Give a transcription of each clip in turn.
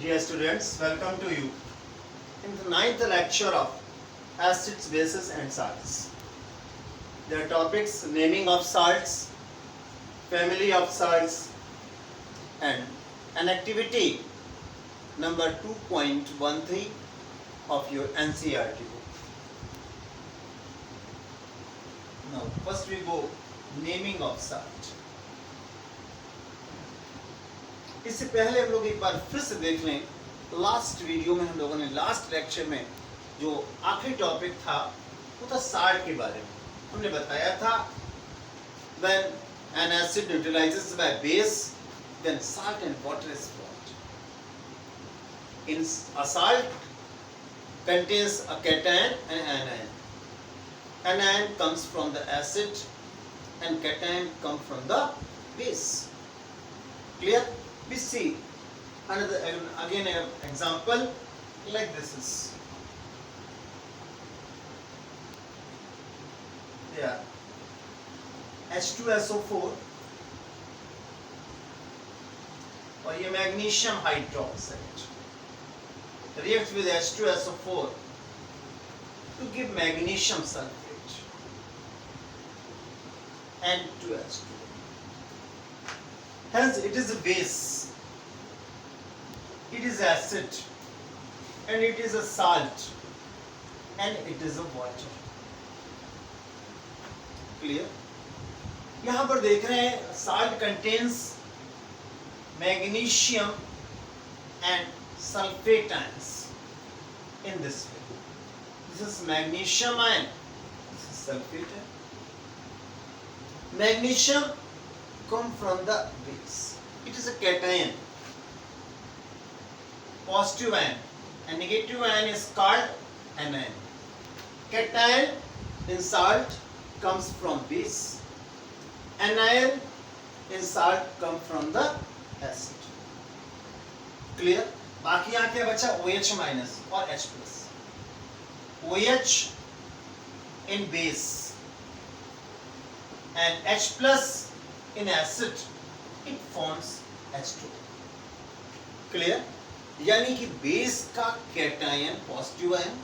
Dear students, welcome to you in the ninth lecture of acids, bases and salts. The topics naming of salts, family of salts and an activity number 2.13 of your NCERT book. Now first we go naming of salt. इससे पहले हम लोग एक बार फिर से देख लें last video में हम लोगों ने लास्ट लेक्चर में जो आखिरी टॉपिक था वो था साल्ट के बारे में। हमने बताया था when an acid neutralizes by base then salt and water is formed. In a salt contains a cation and anion. Anion comes from the acid and cation comes from the base. Clear? We see another again an example like this is H2SO4 और ये magnesium hydroxide reacts with H2SO4 to give magnesium sulfate and 2H2. Hence it is a base, it is acid and it is a salt and it is a water. Clear? यहाँ पर देख रहे हैं salt contains magnesium and sulfate ions in this way. This is magnesium ion, this is sulfate ion. Magnesium come from the base. It is a cation, positive ion, and negative ion is called anion. Cation in salt comes from base. Anion in salt come from the acid. Clear? बाकी यहाँ क्या बचा? OH minus और H plus. OH in base and H plus in acid, it forms H2. Clear? यानी कि base का cation positive ion,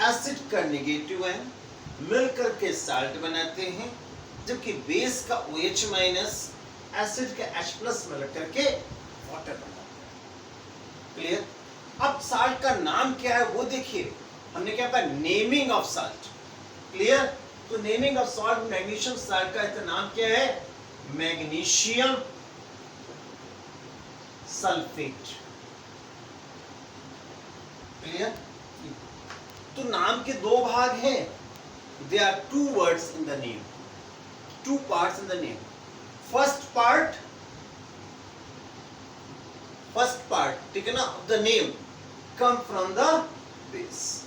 acid का negative ion मिलकर के साल्ट बनाते हैं, जबकि बेस का OH माइनस एसिड का H प्लस मिलकर के वाटर बनाते हैं. क्लियर? अब साल्ट का नाम क्या है वो देखिए. हमने क्या कहा? Naming of salt. क्लियर? तो naming of salt magnesium salt का इसका नाम क्या है? Magnesium sulphate. क्लियर? तो नाम के दो भाग हैं. There are two words in the name, two parts in the name. First part, ठीक है ना, of the name come from the base.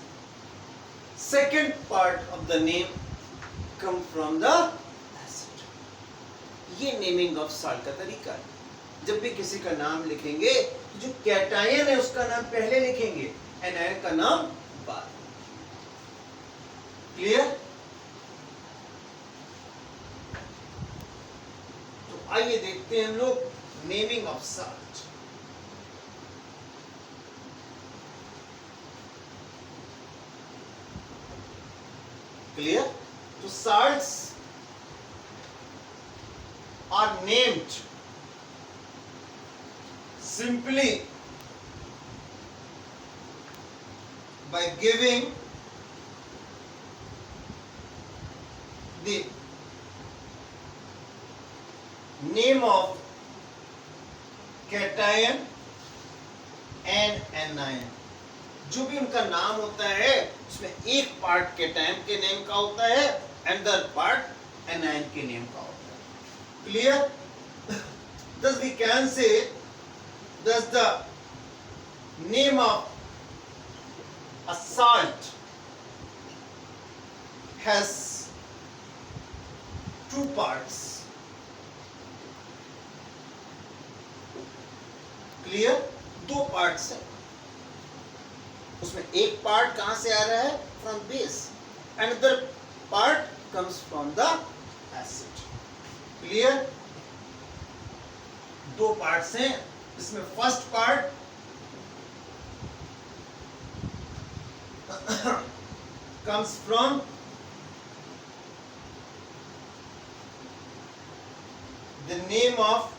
Second part of the name come from the acid. ये नेमिंग ऑफ साल्ट का तरीका है. जब भी किसी का नाम लिखेंगे तो जो कैटायन है उसका नाम पहले लिखेंगे, एनायन का नाम बाद. क्लियर? तो आइए देखते हैं हम लोग नेमिंग ऑफ साल्ट. क्लियर? तो salts are named simply by giving the name of cation and anion. जो भी उनका नाम होता है उसमें एक पार्ट कैटायन के नेम का होता है, अनदर पार्ट एनायन के नेम का होता है. Clear? Thus we can say, thus the name of a salt has two parts. Clear? दो पार्ट्स हैं. उसमें एक पार्ट कहां से आ रहा है? From base. Another part comes from the acid. Clear? दो पार्ट्स हैं. इसमें first part comes from the name of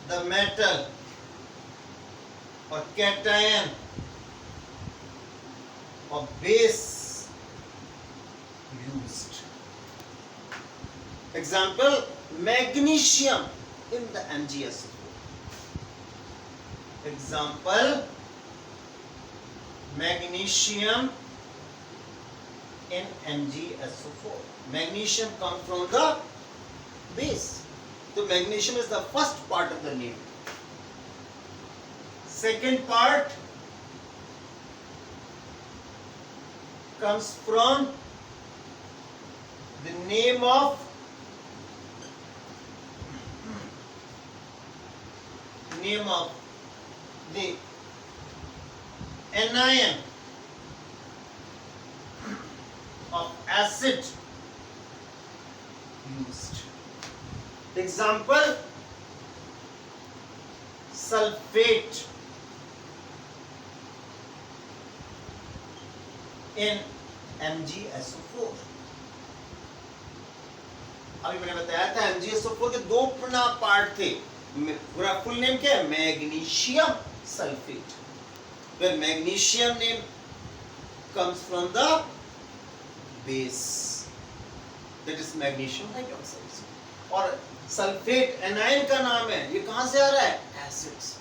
the metal or cation or base used. Example, magnesium in the MgSO4. Example, magnesium in MgSO4. Magnesium comes from the base. So magnesium is the first part of the name. Second part comes from the name of the anion of acid used. Example, sulfate in MgSO4. अभी मैंने बताया था MgSO4 के दो पूर्ण part थे. पूरा full name क्या है? Magnesium sulphate. Well, magnesium name comes from the base, that is magnesium hydroxide. और सल्फेट एनायन का नाम है, ये कहां से आ रहा है? एसिड्स.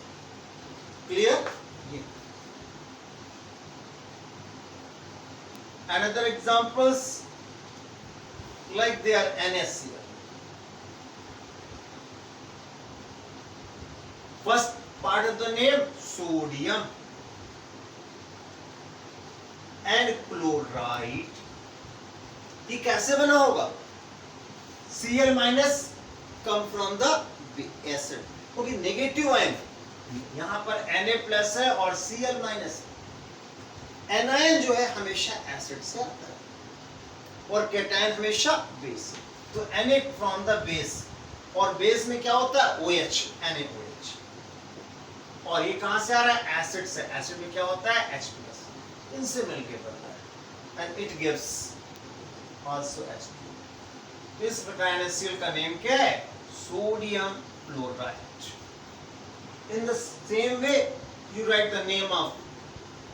क्लियर? ये another examples like they are NaCl. First part of the name sodium and chloride. ये कैसे बना होगा? Cl minus come from the acid. क्योंकि नेगेटिव आयन यहाँ पर Na प्लस है और Cl माइनस. एनायन जो है हमेशा एसिड से आता है और कैटायन हमेशा बेस. तो Na फ्रॉम द बेस, और बेस में क्या होता है? OH, NaOH. और ये कहां से आ रहा है? एसिड से. एसिड में क्या होता है? H+. इनसे मिलके बनता है and it gives also H2. इस प्रकार NaCl का नेम क्या है? Sodium chloride. In the same way you write the name of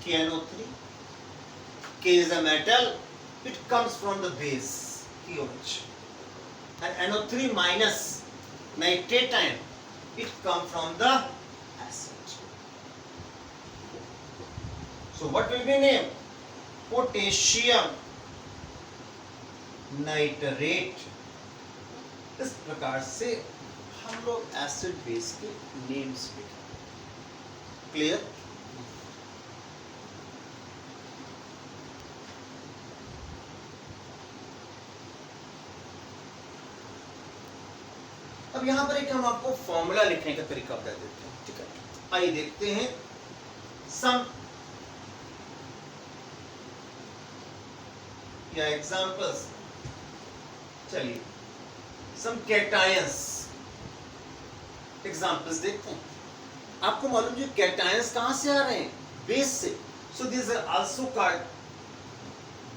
KNO3. K is a metal, it comes from the base KOH, and NO3 minus nitrate ion, it comes from the acid. So what will be name? Potassium nitrate. इस प्रकार से हम लोग acid base के names लिखें. Clear? अब यहां पर एक हम आपको फॉर्मूला लिखने का तरीका बता देते हैं. ठीक है, आइए देखते हैं. सम या एग्जांपल्स. चलिए, सम कैटायंस एग्जांपल्स देखते हैं. आपको मालूम जो कैटायंस कहां से आ रहे हैं? बेस से. So this are also called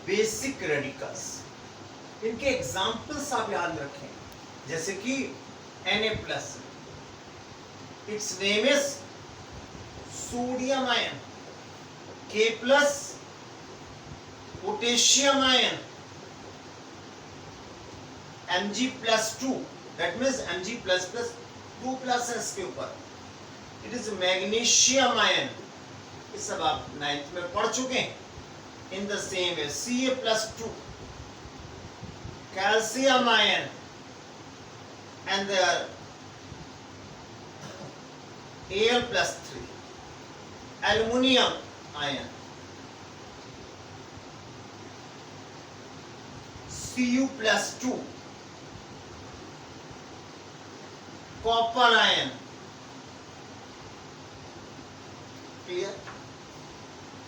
basic radicals. इनके एग्जांपल्स आप याद रखें, जैसे कि Na+, its name is sodium ion. K+, potassium ion. Mg+2, that means Mg++ 2 plus है इसके ऊपर. It is magnesium ion. ये सब आप 9th में पढ़ चुके हैं. In the same way, Ca+2, calcium ion, and there Al+3, aluminium ion, Cu+2, copper ion. Clear?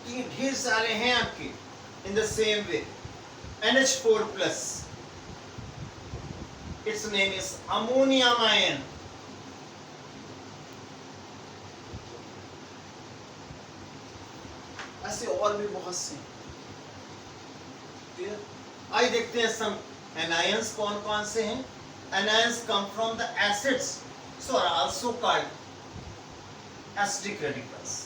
ये ढेर सारे हैं आपके. In the same way NH4+, its name is ammonium ion. ऐसे और भी बहुत से। क्लियर? आइए देखते हैं सम एनायंस कौन कौन से हैं। Anions come from the acids so are also called acidic radicals.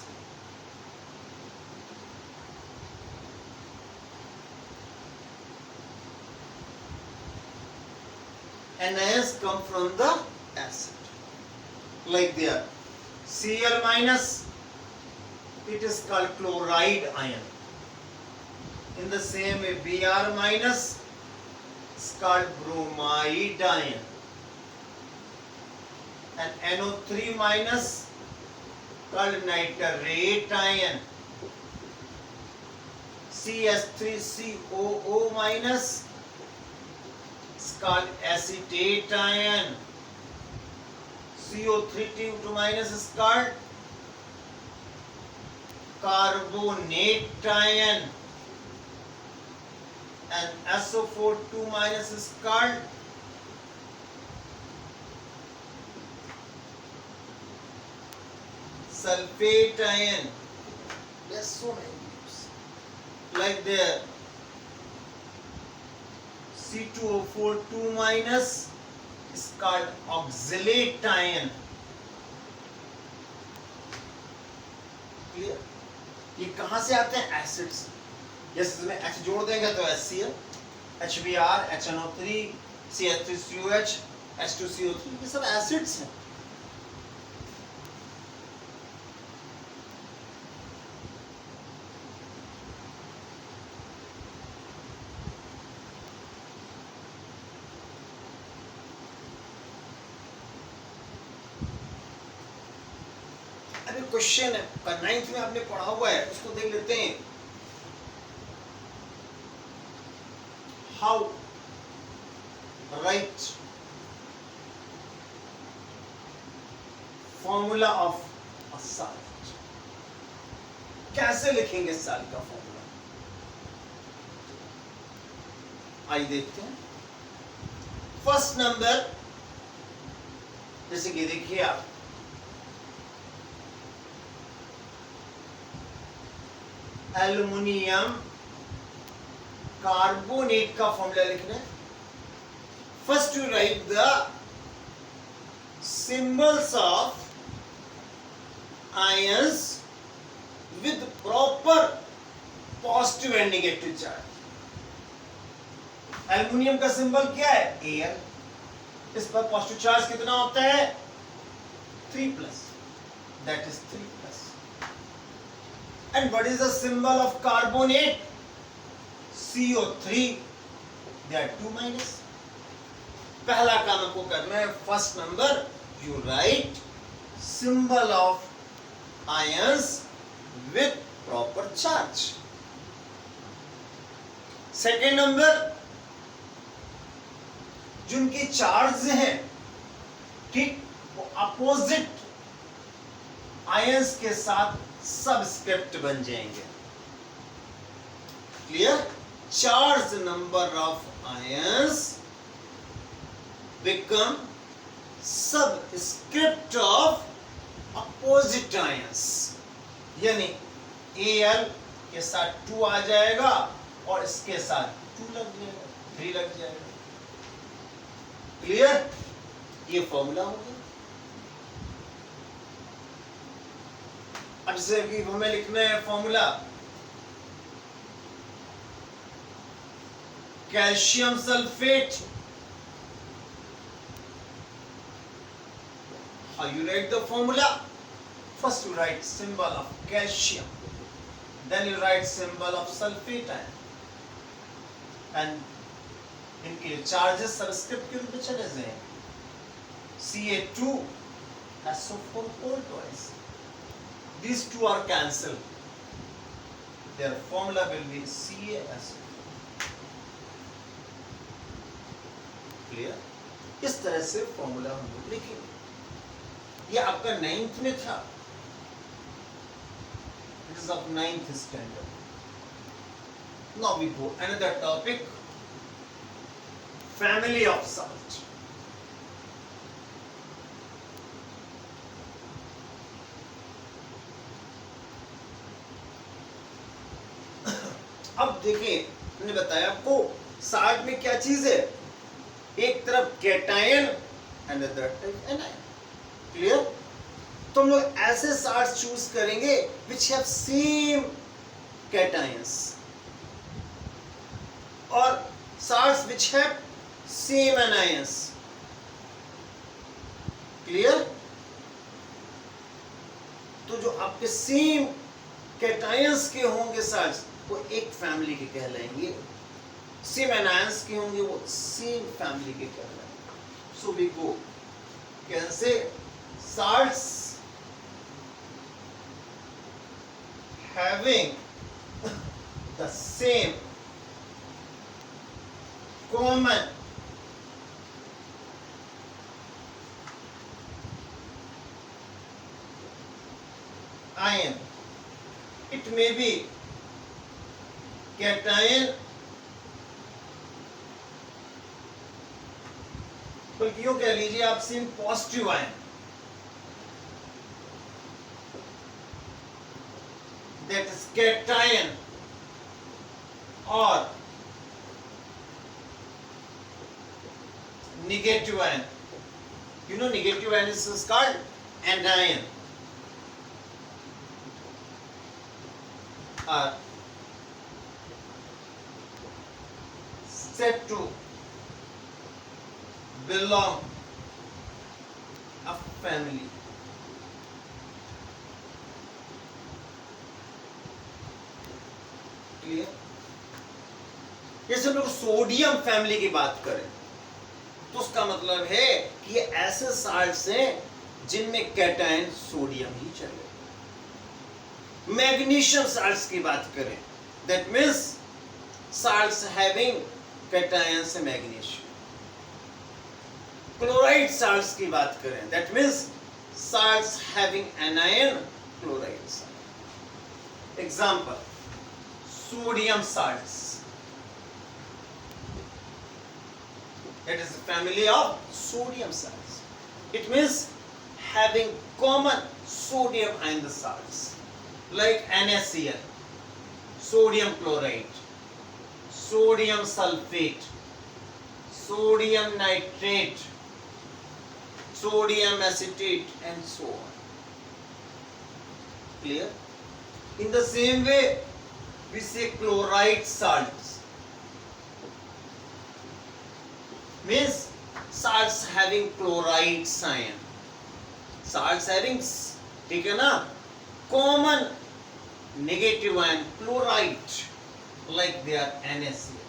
Anions come from the acid, like there Cl minus, it is called chloride ion. In the same way Br minus is called bromide ion, and NO3 minus called nitrate ion. CS3COO minus is called acetate ion. CO3T2 minus is called carbonate ion, and SO4 2 minus is called sulfate ion. There's so many names. Like there C2O4 2 minus is called oxalate ion. Clear? ये कहाँ से आते हैं? Acid से। जैसे इसमें H जोड़ देंगे तो HCl, HBr, HNO3, CH3COH, H2CO3, ये सब एसिड्स हैं। क्वेश्चन है 9th में आपने पढ़ा हुआ है, उसको देख लेते हैं। How right formula of a salt, कैसे लिखेंगे सॉल्ट का फॉर्मूला? आइए देखते हैं। फर्स्ट नंबर, जैसे कि देखिए आप एल्युमिनियम कार्बोनेट का फॉर्मूला लिखना है। First you right the symbols of ions with proper positive and negative charge. Aluminium का सिंबल क्या है? Al। इस पर पॉजिटिव चार्ज कितना होता है? 3+, that is 3+। And what is the symbol of carbonate? CO3, they are 2-। पहला काम आपको करना है, first number you write symbol of ions with proper charge। Second number, जिनके चार्ज हैं ठीक वो अपोजिट आयंस के साथ सबस्क्रिप्ट बन जाएंगे। Clear? Charge number of ions become subscript of opposite ions, यानी Al के साथ 2 आ जाएगा और इसके साथ 2 लग जाएगा, 3 लग जाएगा। क्लियर? ये फॉर्मूला हो गया। अब जैसे कि हमें लिखना है formula, calcium sulphate. How you write the formula? First you write symbol of calcium, then you write symbol of sulfate ion, and इनके चार्जेस सबस्क्रिप्ट के रूप में चले जाएंगे। Ca2 SO4 whole twice, these two are cancelled, their formula will be CaSO। Clear? इस तरह से formula हम लोग लिखेंगे। ये आपका 9th में था, it is of 9th standard। Now we go another topic, family of salt। अब देखिए मैंने बताया आपको साल्ट में क्या चीज है, एक तरफ कैटायन एंड अदर तरफ एनायन। क्लियर? तो हम लोग ऐसे साल्ट्स चूज करेंगे विच हैव सेम कैटायंस और salts which have same anions. Clear? तो जो आपके सेम कैटायंस के होंगे साल्ट्स वो एक फैमिली के कहलाएंगे, सेम एनायंस के होंगे वो सेम फैमिली के कहलाएंगे। So we go can say salts having the same common ion, it may be cation, बल्कि यूं कह लीजिए आप same positive ion, that is cation or negative ion. You know negative ion is called anion. Are said to belong a family. Clear? जैसे हम लोग sodium family की बात करें तो उसका मतलब है कि ये ऐसे साल्ट्स हैं जिनमें कैटायन सोडियम ही चले। मैग्नीशियम साल्ट्स की बात करें that means salts having cation से मैग्नीशियम। क्लोराइड साल्ट्स की बात करें that means salts having anion chloride. Example sodium salts, that is the family of sodium salts. It means having common sodium and the salts like NaCl, sodium chloride, sodium sulfate, sodium nitrate, sodium acetate and so on. Clear? In the same way we say chloride salts means salts having chloride ion, salts having ठीक है ना common negative ion chloride like they are NaCl,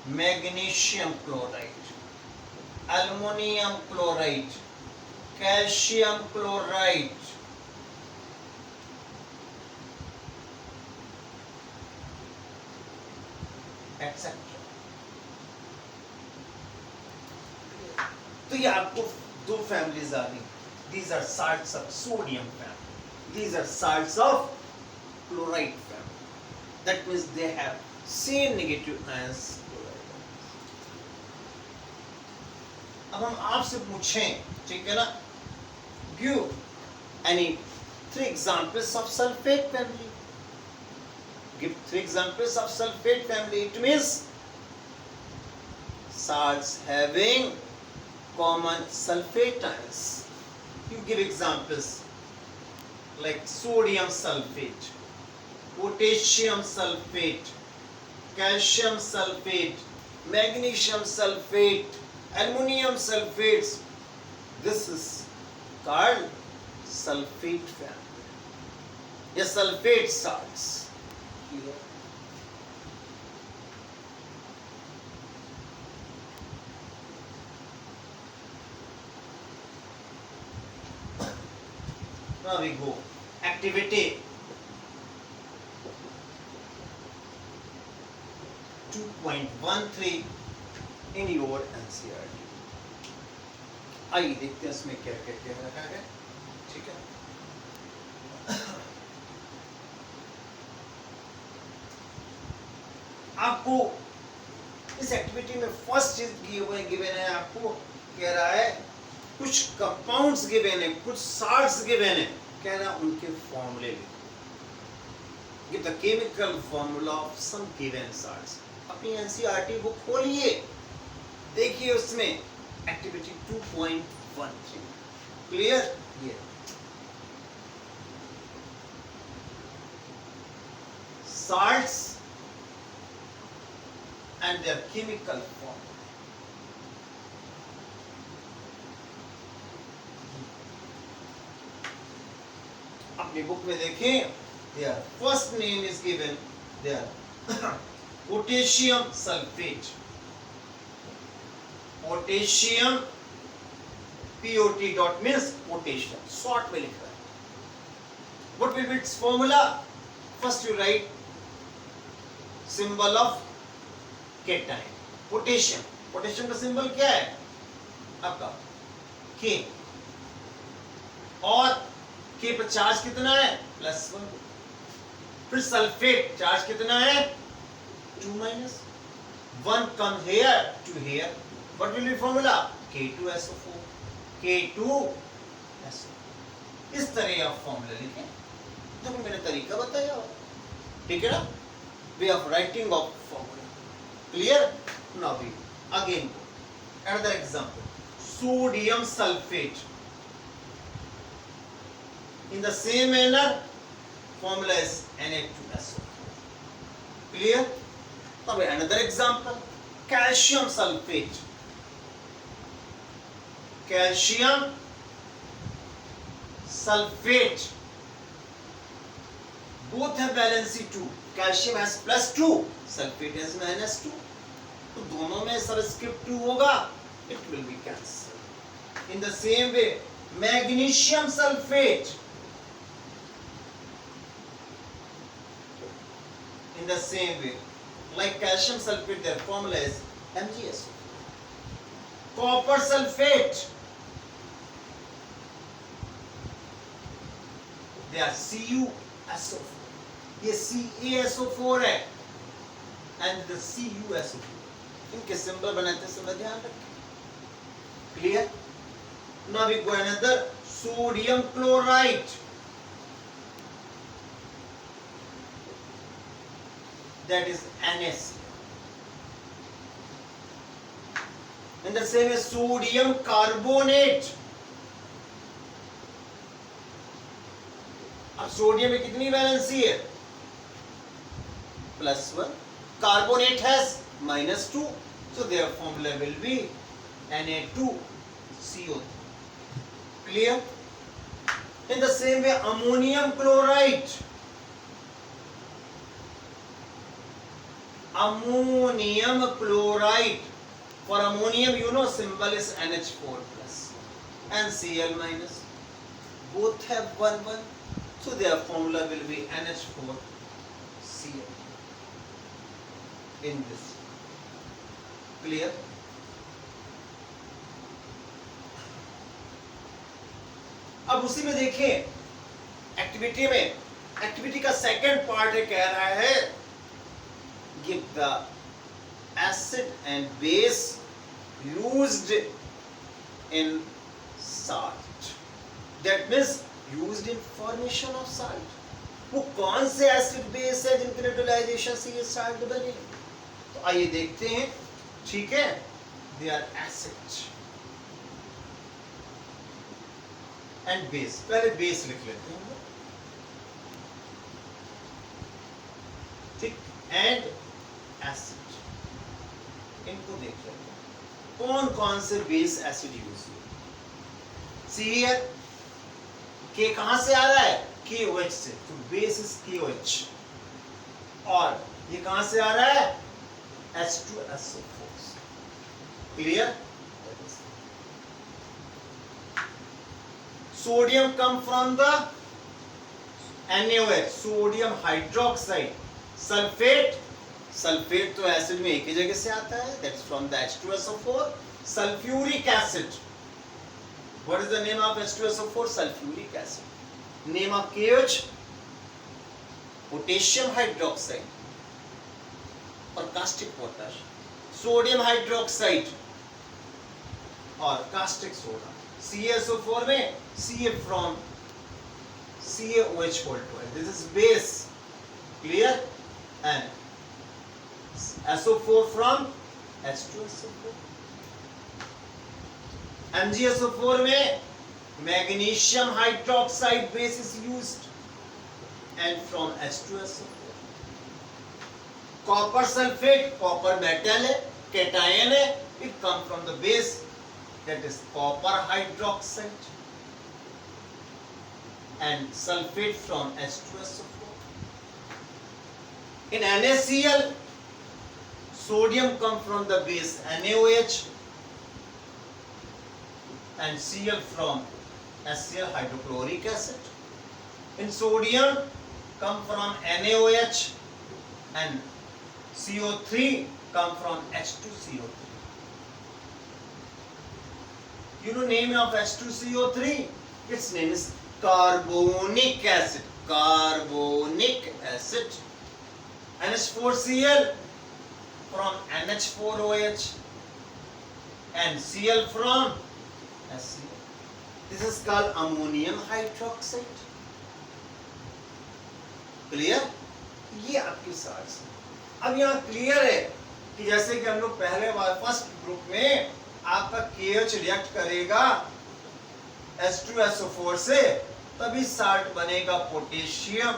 magnesium chloride, aluminum chloride, calcium chloride, etcetera. तो ये आपको दो families आ गई। These are salts of sodium family. These are salts of chloride family. That means they have same negative ions. अब हम आपसे पूछें, ठीक है ना, give any 3 examples of sulfate family. Give 3 examples of sulfate family. It means salts having common sulfate ions. You give examples like sodium sulfate, potassium sulfate, calcium sulfate, magnesium sulfate, aluminum sulfates. This is called sulfate family. Yes, sulfate salts. Now we go activity 2.13 in your NCERT. आइए देखते हैं इसमें क्या क्या कह रखा है। ठीक है, आपको इस एक्टिविटी में फर्स्ट चीज गिवन है, आपको कह रहा है कुछ कंपाउंड्स गिवन है, कुछ साल्ट्स गिवन है, कह रहा है उनके फॉर्मूले लिखो। give the chemical formula of some given salts. अपनी एनसीईआरटी बुक खोलिए, देखिए उसमें एक्टिविटी 2.13 क्लियर। ये salts and their chemical form. अपनी बुक में देखें, their first name is given, their potassium sulfate. Potassium, POT dot means potassium, short में लिखा है. What will be its formula? First you write symbol of cation. Potassium, potassium का symbol क्या है आपका? K. और K पर चार्ज कितना है? +1. फिर सल्फेट चार्ज कितना है? 2-. 1 comes here, 2 here. What will be formula? K2SO4. K2SO4. इस तरह आप फॉर्मूला लिखें। तो मैंने तरीका बताया, ठीक है ना? Way of writing of formula. Clear? Now we again another example. Sodium sulfate. In the same manner, formula is Na2SO4. Clear? Now another example. Calcium sulfate. Calcium sulfate. Both have valency 2. Calcium has +2, sulfate has -2. तो दोनों में subscript 2 होगा, it will be cancelled. In the same way, magnesium sulfate. In the same way, like calcium sulfate, their formula is MgSO4. Copper sulfate, they are CuSO4. ये CaSO4 है and the CuSO4. इनके symbol बनाते समय ध्यान रखें। Clear? Now we go another, sodium chloride. That is NaCl. And the same as sodium carbonate. अब sodium में कितनी वैलेंसी है? +1. Carbonate has -2. So their formula will be Na2CO3. Clear? In the same way, ammonium chloride. Ammonium chloride. For ammonium, you know, symbol is NH4 plus and Cl-. Both have 1,1. So their formula will be NH4 Cl in this. Clear? अब उसी में देखिए activity में, activity का second part है, कह रहा है give the acid and base used in salt. That means used in formation of salt. वो कौन से एसिड बेस है जिनके न्यूट्रलाइजेशन से ये साल्ट बने? तो आइए देखते हैं, ठीक है? They are acid and base. पहले बेस लिख लेते हैं, ठीक? And एसिड, इनको देख लेते हैं कौन कौन से बेस एसिड यूज हुए। सी हियर, के कहां से आ रहा है? KOH से, तो बेस इज KOH। और ये कहां से आ रहा है? H2SO4। Clear? Sodium come from the NaOH, sodium hydroxide. Sulphate, sulphate तो एसिड में एक ही जगह से आता है, that's from the H2SO4। Sulphuric acid, what is the name of H2SO4? Sulphuric acid. Name of KOH? Potassium hydroxide और caustic potash. Sodium hydroxide और caustic soda. CaSO4 में Ca from CaOH whole 12. This is base. Clear? And SO4 from H2SO4. MgSO4 में magnesium hydroxide base is used and from H2SO4. Copper sulfate, copper metal है, cation है, it come from the base that is copper hydroxide and sulfate from H2SO4. In NaCl, sodium come from the base NaOH and Cl from HCl hydrochloric acid. In sodium come from NaOH and CO3 come from H2CO3. You know name of H2CO3? Its name is carbonic acid. Carbonic acid. NH4Cl from NH4OH and Cl from HCl. This is called ammonium hydroxide. Clear? ये आपके साथ। अब यहाँ clear है कि जैसे कि हम लोग पहले बार फर्स्ट ग्रुप में आपका KH रिएक्ट करेगा H2SO4 से, तभी साल्ट बनेगा potassium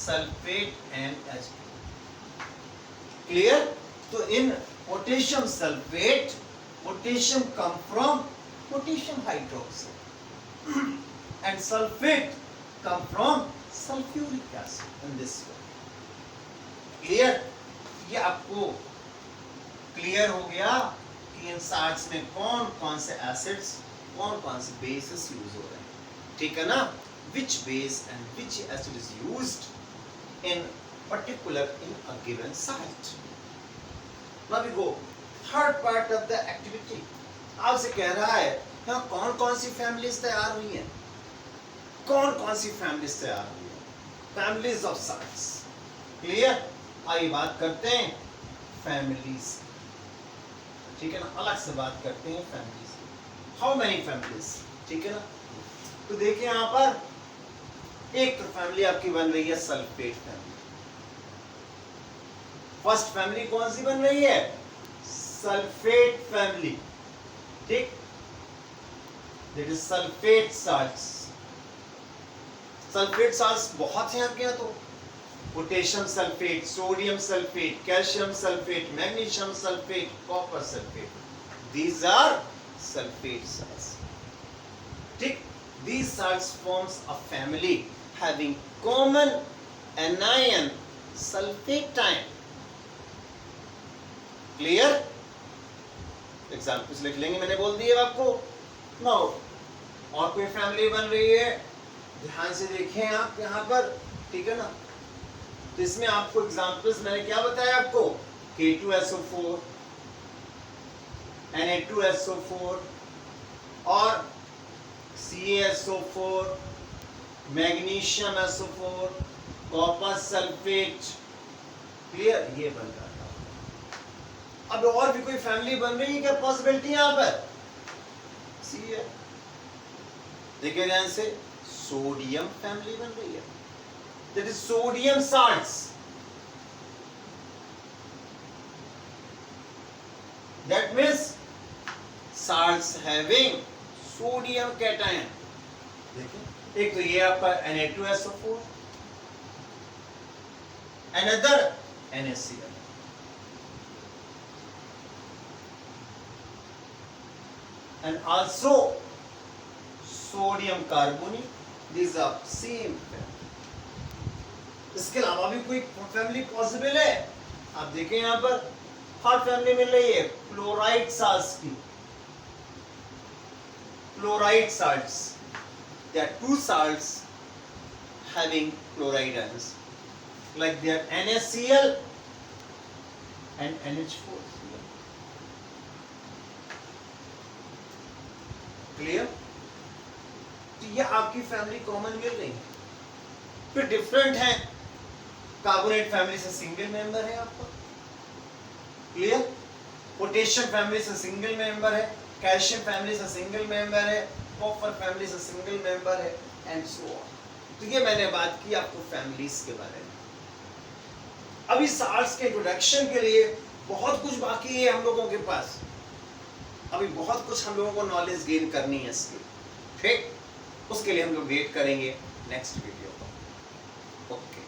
sulphate and H2। Clear? तो in potassium sulphate, potassium come from potassium hydroxide and sulphate come from sulphuric acid in this way. Clear? ये आपको क्लियर हो गया कि इन साल्ट्स में कौन कौन से एसिड्स, कौन कौन से बेसेस यूज हो रहे हैं, ठीक है ना? Which base and which acid is used in particular in a given site. Now we go third part of the activity. आपसे कह रहा है यहाँ कौन कौन सी फैमिलीज तैयार हुई हैं, कौन कौन सी फैमिलीज तैयार हुई हैं, फैमिलीज ऑफ साल्ट्स। क्लियर? आइए बात करते हैं फैमिलीज, ठीक है ना? अलग से बात करते हैं फैमिलीज। हाउ मेनी फैमिलीज, ठीक है ना? तो देखिए यहाँ पर एक तो फैमिली आपकी बन रही है सल्फेट फैमिली। फर्स्ट फैमिली कौन सी बन रही है? सल्फेट फैमिली, ठीक? That is sulphate salts. Sulphate salts बहुत हैं आपके यहाँ, तो potassium sulphate, sodium sulphate, calcium sulphate, magnesium sulphate, copper sulphate, these are sulphate salts, ठीक? These salts forms a family having common anion sulfate ion. Clear? Examples लिख लेंगे, मैंने बोल दिए आपको। Now, और कोई फैमिली बन रही है, ध्यान से देखें आप यहाँ पर, ठीक है ना? तो इसमें आपको एग्जाम्पल्स मैंने क्या बताया आपको? K2SO4, Na2SO4 और CaSO4, magnesium SO4, copper sulphate. Clear? ये बन रहा था। अब और भी कोई फैमिली बन रही है क्या? पॉसिबिलिटी यहाँ पर सी है, देखिए ध्यान से, सोडियम फैमिली बन रही है, that is sodium salts. That means salts having sodium cation. देखिए, एक तो ये आपका Na2SO4, another NaCl, and also sodium carbonate. These are same family. इसके अलावा भी कोई फैमिली पॉसिबल है? आप देखें यहाँ पर हर फैमिली मिल रही है क्लोराइड साल्ट्स की। Chloride salts. There are two salts having chloride ions, like they are NaCl and NH4Cl. Clear? तो ये आपकी फैमिली कॉमन मिल रही है। फिर डिफरेंट है, कार्बोनेट फैमिली से सिंगल मेंबर है आपका। क्लियर? पोटेशियम फैमिली से सिंगल मेंबर है, कैल्शियम फैमिली से सिंगल मेंबर है, कॉपर फैमिली से सिंगल मेंबर है, एंड सो ऑन। तो ये मैंने बात की आपको फैमिलीज के बारे में। अभी सार्स के इंट्रोडक्शन के लिए बहुत कुछ बाकी है हम लोगों के पास, अभी बहुत कुछ हम लोगों को नॉलेज गेन करनी है इसकी। ठीक, उसके लिए हम लोग वेट करेंगे नेक्स्ट वीडियो को। ओके।